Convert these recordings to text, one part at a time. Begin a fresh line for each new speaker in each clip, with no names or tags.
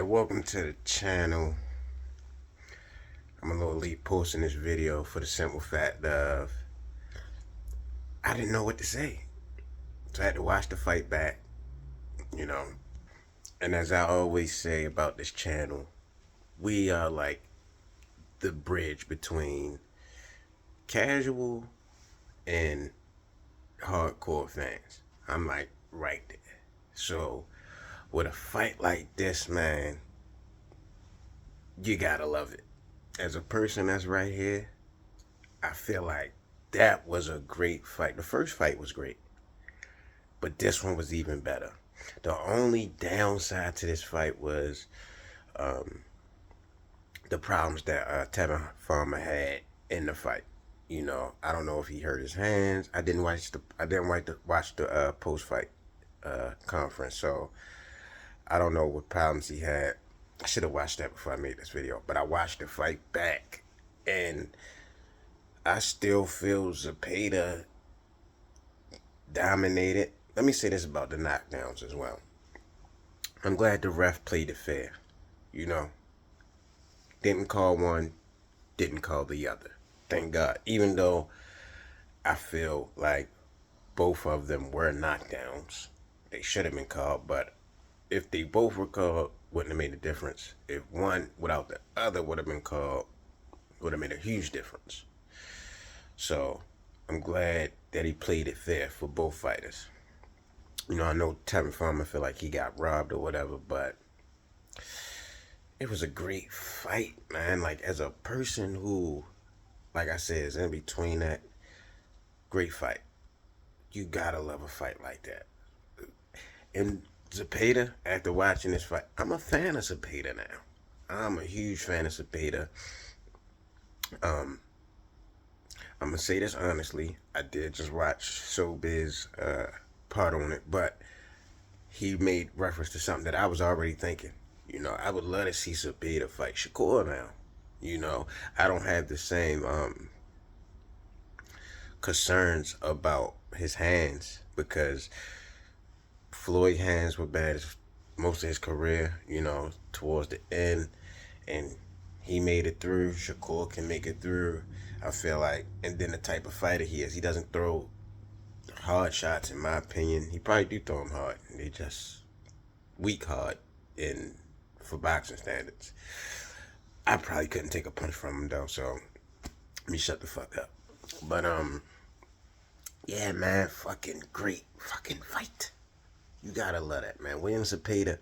Alright, welcome to the channel. I'm a little late posting this video for the simple fact of I didn't know what to say. So I had to watch the fight back, you know. And as I always say about this channel, we are like the bridge between casual and hardcore fans. I'm like right there. So with a fight like this, man, you gotta love it. As a person that's right here, I feel like that was a great fight. The first fight was great, but this one was even better. The only downside to this fight was um, the problems that Tevin Farmer had in the fight. You know, I don't know if he hurt his hands. I didn't watch the post fight conference, so I don't know what problems he had. I should have watched that before I made this video, but I watched the fight back, and I still feel Zepeda dominated. Let me say this about the knockdowns as well. I'm glad the ref played it fair. You know, didn't call one, didn't call the other. Thank God. Even though I feel like both of them were knockdowns, they should have been called. But if they both were called, wouldn't have made a difference. If one without the other would have been called, would have made a huge difference. So I'm glad that he played it fair for both fighters. You know, I know Tevin Farmer feel like he got robbed or whatever, but it was a great fight, man. Like, as a person who, like I said, is in between that, great fight. You gotta love a fight like that. And Zepeda, after watching this fight, I'm a fan of Zepeda now. I'm a huge fan of Zepeda. I'm gonna say this honestly. I did just watch Showbiz part on it, but he made reference to something that I was already thinking. You know, I would love to see Zepeda fight Shakur now. You know, I don't have the same concerns about his hands because Floyd's hands were bad most of his career, you know, towards the end, and he made it through. Shakur can make it through, I feel like. And then the type of fighter he is, he doesn't throw hard shots, in my opinion. He probably do throw them hard. They just weak hard in for boxing standards. I probably couldn't take a punch from him though, so let me shut the fuck up. But yeah, man, fucking great fucking fight. You gotta love that, man. William Zepeda,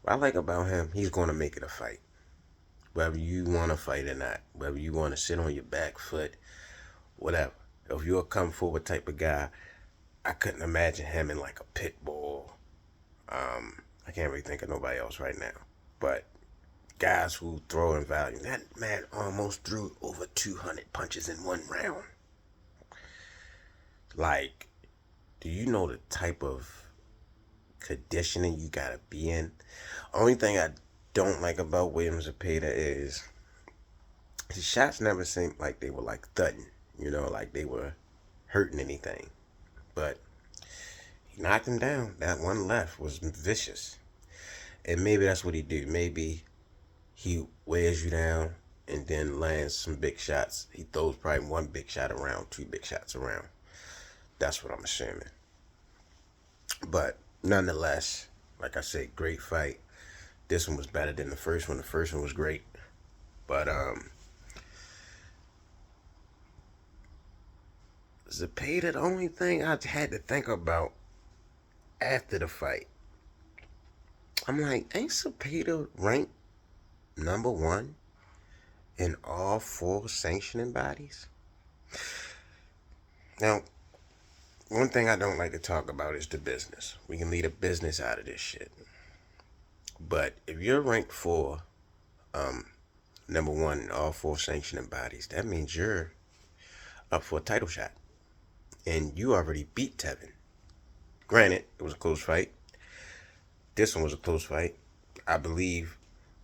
what I like about him, he's gonna make it a fight. Whether you wanna fight or not, whether you wanna sit on your back foot, whatever. If you're a come forward type of guy, I couldn't imagine him in like a pit bull. I can't really think of nobody else right now. But guys who throw in value. That man almost threw over 200 punches in one round. Like, do you know the type of conditioning you gotta be in? Only thing I don't like about William Zepeda is his shots never seemed like they were like thudding, you know, like they were hurting anything. But he knocked him down. That one left was vicious. And maybe that's what he do. Maybe he wears you down and then lands some big shots. He throws probably one big shot around, two big shots around. That's what I'm assuming. But nonetheless, like I said, great fight. This one was better than the first one. The first one was great. But Zepeda, the only thing I had to think about after the fight, I'm like, ain't Zepeda ranked #1 in all 4 sanctioning bodies? Now, one thing I don't like to talk about is the business. We can leave the business out of this shit. But if you're ranked #1 in all 4 sanctioning bodies, that means you're up for a title shot. And you already beat Tevin. Granted, it was a close fight. This one was a close fight. I believe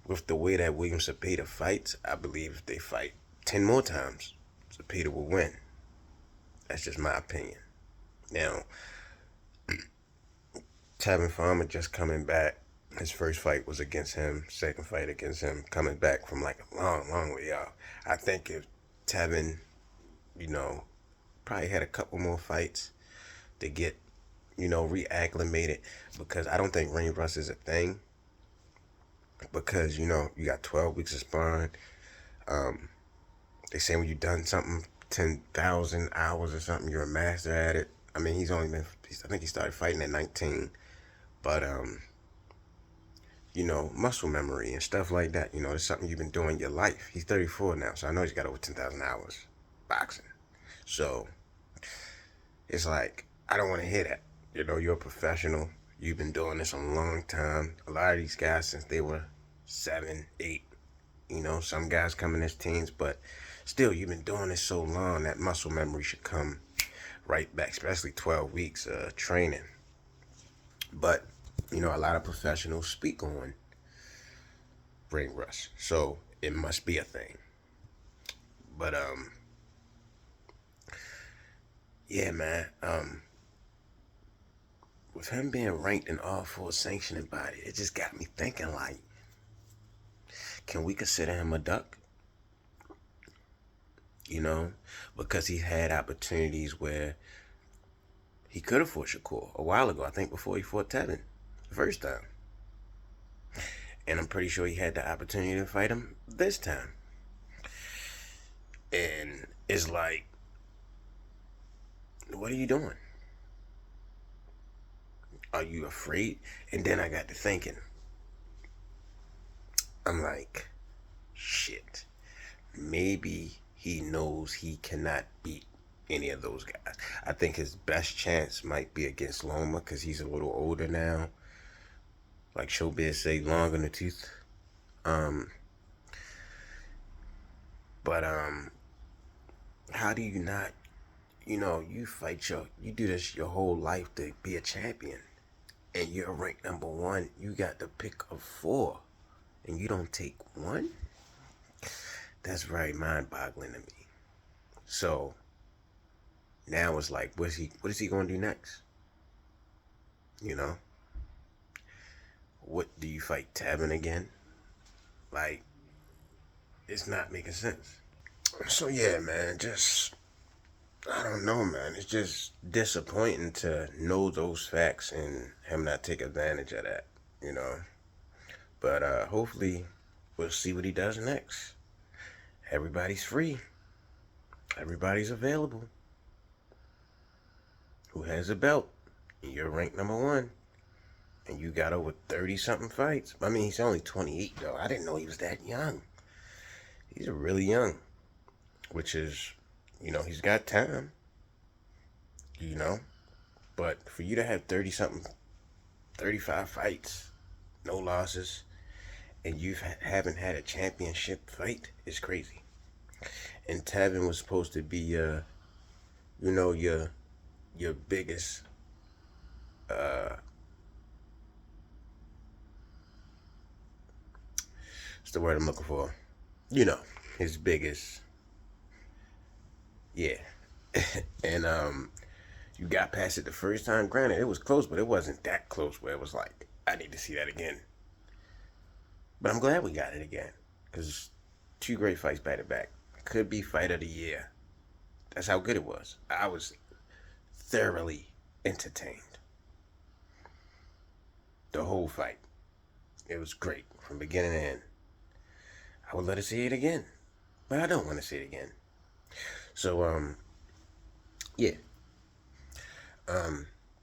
with the way that William Zepeda fights, I believe if they fight 10 more times, Zepeda will win. That's just my opinion. Now, Tevin Farmer just coming back. His first fight was against him. Second fight against him. Coming back from like a long, long way out. I think if Tevin, you know, probably had a couple more fights to get, reacclimated, because I don't think ring rust is a thing. Because you got 12 weeks of sparring. They say when you've done something 10,000 hours or something, you're a master at it. I mean, I think he started fighting at 19. But muscle memory and stuff like that. It's something you've been doing your life. He's 34 now, so I know he's got over 10,000 hours boxing. So it's like, I don't want to hear that. You're a professional. You've been doing this a long time. A lot of these guys since they were 7, 8. Some guys come in as teens, but still, you've been doing this so long that muscle memory should come right back, especially 12 weeks of training. But a lot of professionals speak on ring rust, so it must be a thing. But yeah, man. With him being ranked in all 4 sanctioning bodies, it just got me thinking, like, can we consider him a duck? Because he had opportunities where he could have fought Shakur a while ago. I think before he fought Tevin the first time. And I'm pretty sure he had the opportunity to fight him this time. And it's like, what are you doing? Are you afraid? And then I got to thinking. I'm like, shit. Maybe he knows he cannot beat any of those guys. I think his best chance might be against Loma because he's a little older now. Like Showbiz say, long in the tooth. But how do you not, you do this your whole life to be a champion, and you're ranked number 1. You got the pick of 4, and you don't take 1? That's very mind-boggling to me. So now it's like, what is he going to do next? What do you fight Tevin again? Like, it's not making sense. So yeah, man, I don't know, man. It's just disappointing to know those facts and him not take advantage of that, But hopefully we'll see what he does next. Everybody's free. Everybody's available. Who has a belt? You're ranked number 1. And you got over 30-something fights. I mean, he's only 28, though. I didn't know he was that young. He's really young. Which is, he's got time. But for you to have 30-something, 35 fights, no losses, and you haven't had a championship fight is crazy. And Tevin was supposed to be, your biggest, what's the word I'm looking for? His biggest, yeah. And you got past it the first time. Granted, it was close, but it wasn't that close where it was like, I need to see that again. But I'm glad we got it again, because 2 great fights back to back. Could be fight of the year. That's how good it was. I was thoroughly entertained. The whole fight. It was great from beginning to end. I would let us see it again, but I don't want to see it again. So, yeah.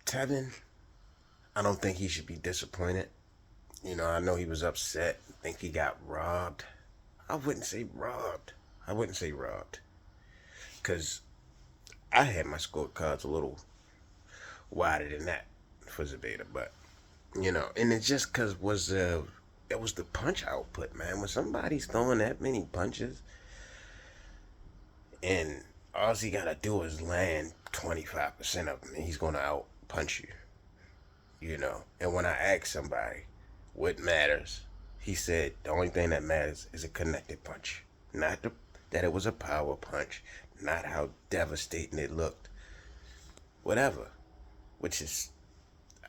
Tevin, I don't think he should be disappointed. I know he was upset. I think he got robbed. I wouldn't say robbed. Because I had my scorecards a little wider than that for Zepeda. But, and it's just because it was the punch output, man. When somebody's throwing that many punches, and all he got to do is land 25% of them, and he's going to out punch you. And when I asked somebody what matters, he said the only thing that matters is a connected punch. Not that it was a power punch, not how devastating it looked. Whatever. Which is,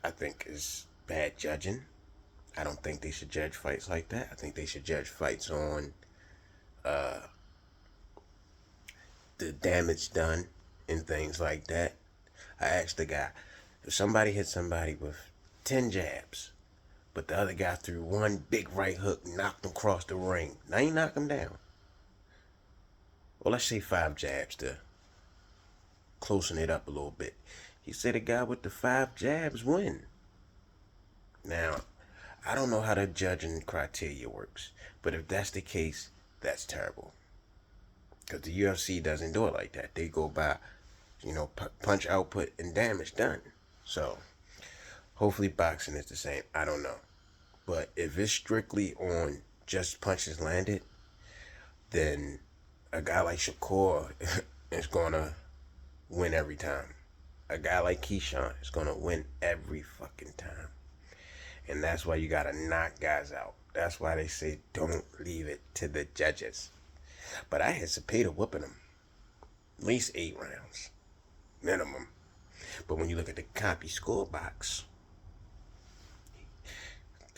I think, is bad judging. I don't think they should judge fights like that. I think they should judge fights on uh, the damage done and things like that. I asked the guy, if somebody hit somebody with 10 jabs, but the other guy threw one big right hook, knocked him across the ring. Now you knock him down. Well, let's say 5 jabs to closing it up a little bit. He said the guy with the 5 jabs win. Now, I don't know how the judging criteria works, but if that's the case, that's terrible. Because the UFC doesn't do it like that. They go by, punch output and damage done. So, hopefully boxing is the same. I don't know. But if it's strictly on just punches landed, then a guy like Shakur is going to win every time. A guy like Keyshawn is going to win every fucking time. And that's why you got to knock guys out. That's why they say don't leave it to the judges. But I had Zepeda whooping him. At least 8 rounds. Minimum. But when you look at the copy score box,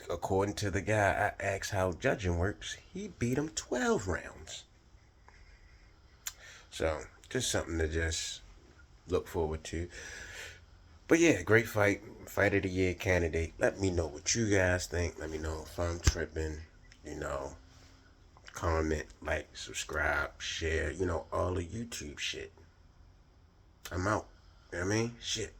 according to the guy I asked how judging works, he beat him 12 rounds. So, just something to just look forward to. But yeah, great fight. Fight of the year candidate. Let me know what you guys think. Let me know if I'm tripping. Comment, like, subscribe, share, all the YouTube shit. I'm out. You know what I mean? Shit.